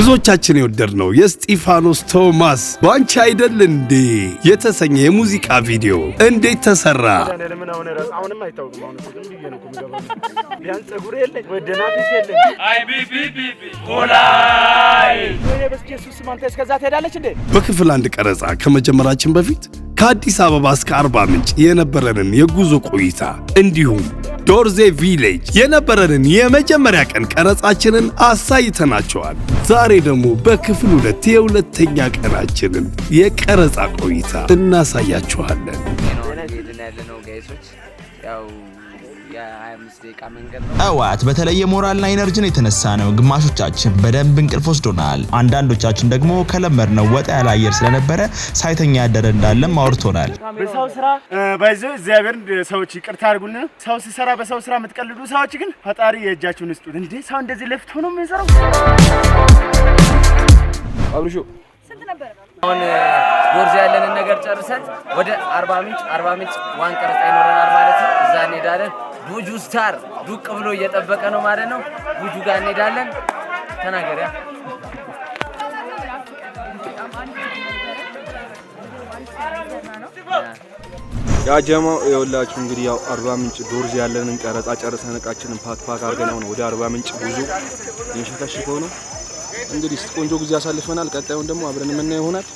ብዙዎቻችን የወደድነው የስጢፋኖስ ቶማስ ባንቺ አይደል እንዴ የተሰኘ የሙዚቃ ቪዲዮ እንዴት ተሰራ? በክፍል አንድ ቀረጻ ከመጀመራችን በፊት ከአዲስ አበባ እስከ አርባ ምንጭ የነበረንን የጉዞ ቆይታ እንዲሁም ዶርዜ ቪሌጅ የነበረንን የመጀመሪያ ቀን ቀረጻችንን አሳይተናቸዋል። ዛሬ ደግሞ በክፍል ሁለት የሁለተኛ ቀናችንን የቀረጻ ቆይታ እናሳያችኋለን። ጠዋት በተለየ ሞራልና ኢነርጂን የተነሳ ነው ግማሾቻችን በደንብ እንቅልፍ ወስዶናል። አንዳንዶቻችን ደግሞ ከለመድነው ወጣ ያለ አየር ስለነበረ ሳይተኛ ያደረ እንዳለም አውርቶናል። በሰው ስራ ባይዘው እግዚአብሔር ሰዎች ይቅርታ አድርጉና ሰው ሲሰራ በሰው ስራ የምትቀልዱ ሰዎች ግን ፈጣሪ የእጃችሁን ይስጡት። እንዴ ሰው እንደዚህ ለፍቶ ነው የሚሰራው? አብርሹ ስንት ነበር? አሁን ዶርዜ ያለንን ነገር ጨርሰን ወደ አርባ ምንጭ ዋን ቀረጻ ይኖረናል ማለት ነው። እዛ እንሄዳለን። ቡጁ ስታር ዱቅ ብሎ እየጠበቀ ነው ማለት ነው። ቡጁ ጋር እንሄዳለን። ተናገሪያ ያ ጀማው ይኸውላችሁ እንግዲህ ያው አርባ ምንጭ ዶርዜ ያለንን ቀረጻ ጨርሰን እቃችንን ፓክ አድርገን ነው ወደ አርባ ምንጭ ጉዞ እየሸከሽከው ነው። እንግዲህ ቆንጆ ጊዜ አሳልፈናል። ቀጣዩን ደግሞ አብረን የምናየው ይሆናል።